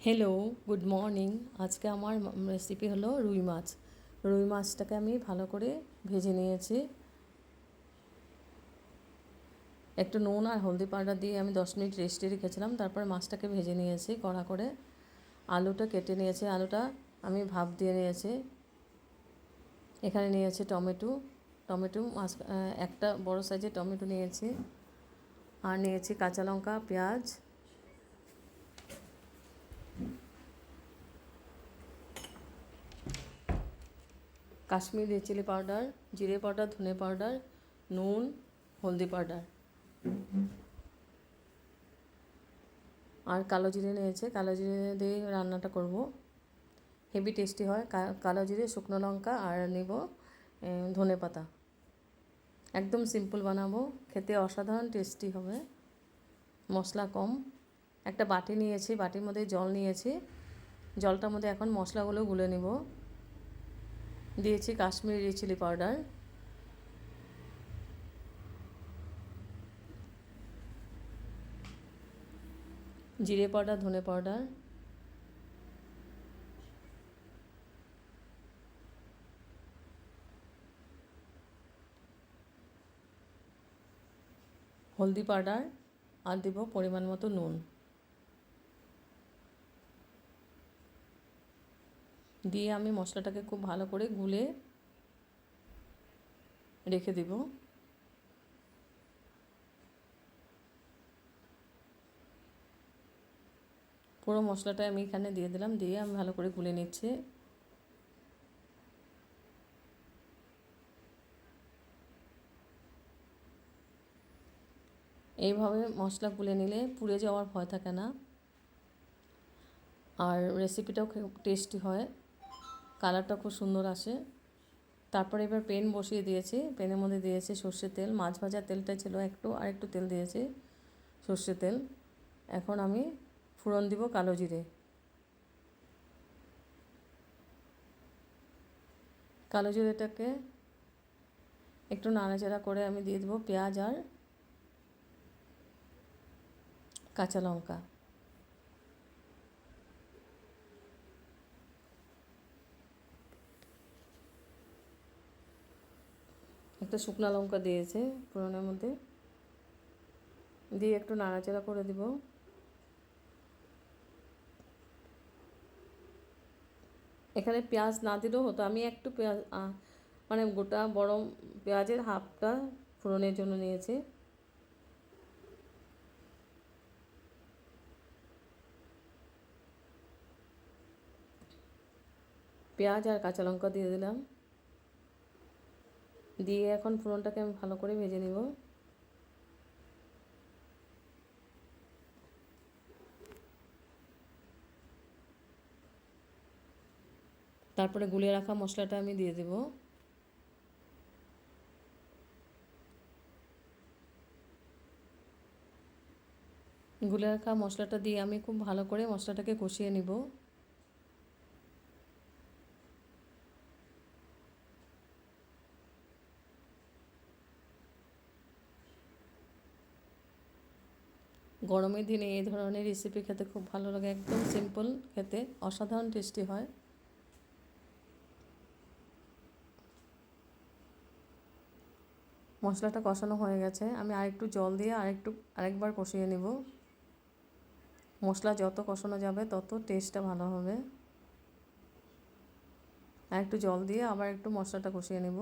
Hello, good morning. আজকে আমার recipe হলো রুই মাছ। রুই মাছটাকে আমি ভালো করে ভেজে নিয়েছি। একটু নুন আর হলদি পাউডার দিয়ে আমি 10 মিনিট রেস্টে রেখেছিলাম। তারপর মাছটাকে ভেজে নিয়েছি কড়া করে। আলুটা কেটে নিয়েছি, আলুটা আমি ভাপ দিয়ে নিয়েছি। এখানে নিয়েছি টমেটো, মাছ একটা বড় সাইজের টমেটো নিয়েছি। আর নিয়েছি কাঁচা লঙ্কা, পেঁয়াজ, কাশ্মীরি চিলি পাউডার, জিরে পাউডার, ধনে পাউডার, নুন, হলদি পাউডার আর কালো জিরে নিয়েছে। কালো জিরে দিয়ে রান্নাটা করব, হেভি টেস্টি হয়। কালো জিরে, শুকনো লঙ্কা আর নেব ধনে পাতা। একদম সিম্পল বানাবো, খেতে অসাধারণ টেস্টি হবে। মশলা কম। একটা বাটি নিয়েছি, বাটির মধ্যে জল নিয়েছি। জলটার মধ্যে এখন মশলাগুলো গুলে নেব। দিয়েছি কাশ্মীরি চিলি পাউডার, জিরে পাউডার, ধনে পাউডার, হলদি পাউডার আর দেব পরিমাণ মতো নুন। দিয়ে আমি মশলাটাকে খুব ভালো করে গুলে রেখে দেব। পুরো মশলাটা আমি এখানে দিয়ে দিলাম, দিয়ে আমি ভালো করে গুলে নিচ্ছি। এইভাবে মশলা গুলে নিলে পুড়ে যাওয়ার ভয় থাকে না, আর রেসিপিটাও খুব টেস্টি হয়, কালারটা খুব সুন্দর আসে। তারপরে এবার পেন বসিয়ে দিয়েছি, পেনের মধ্যে দিয়েছি সর্ষের তেল। মাছ ভাজার তেলটা ছিল একটু, আর একটু তেল দিয়েছি, সর্ষের তেল। এখন আমি ফোড়ন দিব কালো জিরে। কালো জিরেটাকে একটু নাড়াচাড়া করে আমি দিয়ে দেবো পেঁয়াজ আর কাঁচা লঙ্কা। একটা শুকনো লঙ্কা দিয়েছে ফোড়নের মধ্যে, দিয়ে একটু নাড়াচাড়া করে দিব। এখানে পেঁয়াজ না দিলেও হতো, আমি একটু পেঁয়াজ মানে গোটা বড় পেঁয়াজের হাফটা ফোড়নের জন্য নিয়েছি। পেঁয়াজ আর কাঁচা লঙ্কা দিয়ে দিলাম, দিয়ে এখন ফোড়নটাকে আমি ভালো করে ভেজে নিব। তারপরে গুলিয়ে রাখা মশলাটা আমি দিয়ে দেব। গুলে রাখা মশলাটা দিয়ে আমি খুব ভালো করে মশলাটাকে কষিয়ে নিব। গরমের দিনে এই ধরনের রেসিপি খেতে খুব ভালো লাগে, একদম সিম্পল, খেতে অসাধারণ টেস্টি হয়। মশলাটা কষানো হয়ে গেছে, আমি আরেকটু জল দিয়ে আরেকবার কষিয়ে নেব। মশলা যত কষানো যাবে তত টেস্টটা ভালো হবে। আর একটু জল দিয়ে আবার একটু মশলাটা কষিয়ে নেব।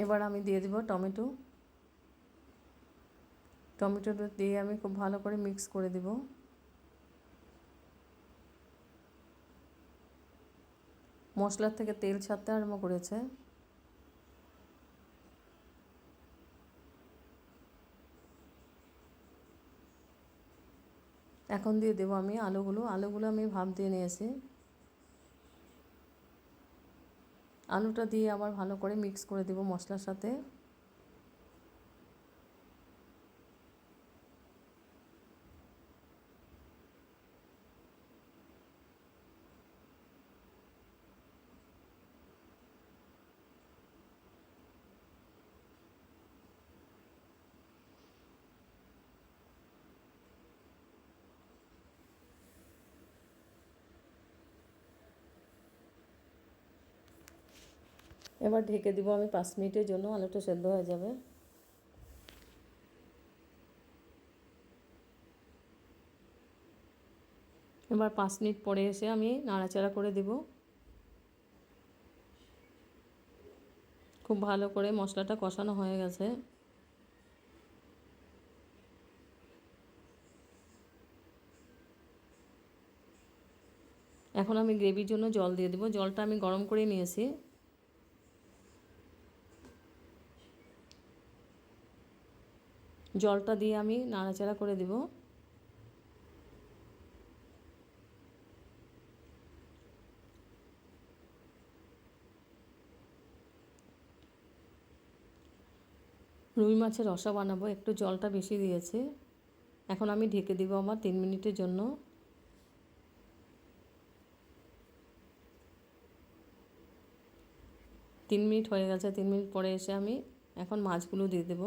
এবার আমি দিয়ে দেব টমেটো। টমেটোটা দিয়ে আমি খুব ভালো করে মিক্স করে দেব। মশলার থেকে তেল ছাড়তে আরম্ভ করেছে। এখন দিয়ে দেবো আমি আলুগুলো আমি ভাপ দিয়ে নিয়েছি। আলুটা দিয়ে আবার ভালো করে মিক্স করে দেব মশলার সাথে। এবার ঢেকে দিব আমি 5 মিনিটের জন্য, আলুটা সেদ্ধ হয়ে যাবে। এবার 5 মিনিট পরে এসে আমি নাড়াচাড়া করে দিব। খুব ভালো করে মশলাটা কষানো হয়ে গেছে। এখন আমি গ্রেভির জন্য জল দিয়ে দেবো। জলটা আমি গরম করে নিয়েছি। জলটা দিয়ে আমি নাড়াচাড়া করে দেব। রুই মাছের রসা বানাবো, একটু জলটা বেশি দিয়েছি। এখন আমি ঢেকে দিব আমার 3 মিনিটের জন্য। তিন মিনিট হয়ে গেছে। 3 মিনিট পরে এসে আমি এখন মাছগুলো দিয়ে দেব।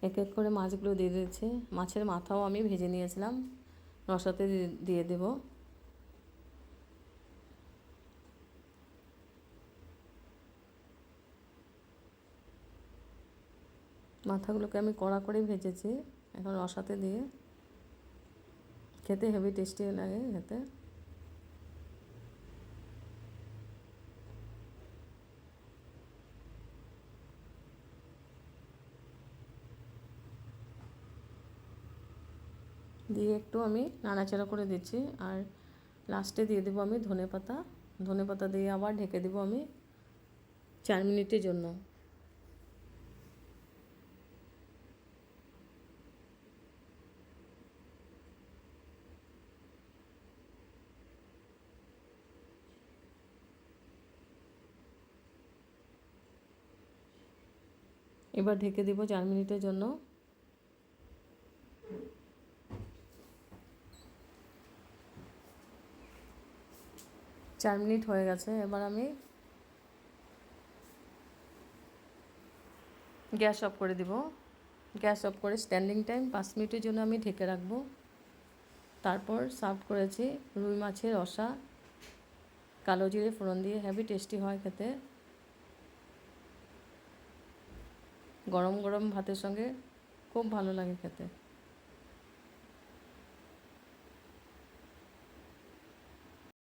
এক এক করে মাছগুলো দিয়ে দিচ্ছি। মাছের মাথাও আমি ভেজে নিয়েছিলাম, রসাতে দিয়ে দেব। মাথাগুলোকে আমি কড়া করে ভেজেছি, এখন রসাতে দিয়ে খেতে হেভি টেস্টি লাগে খেতে। দিয়ে একটু আমি নাড়াচাড়া করে দিচ্ছি। আর লাস্টে দিয়ে দেবো আমি ধনেপাতা। ধনেপাতা দিয়ে আবার ঢেকে দেবো আমি 4 মিনিটের জন্য। এবার ঢেকে দেবো 4 মিনিটের জন্য। 4 মিনিট হয়ে গেছে। এবার আমি গ্যাস অফ করে দিব। গ্যাস অফ করে স্ট্যান্ডিং টাইম 5 মিনিটের জন্য আমি ঢেকে রাখবো। তারপর সার্ভ করেছি রুই মাছের রসা, কালো জিরে ফোড়ন দিয়ে। হেভি টেস্টি হয় খেতে, গরম গরম ভাতের সঙ্গে খুব ভালো লাগে খেতে।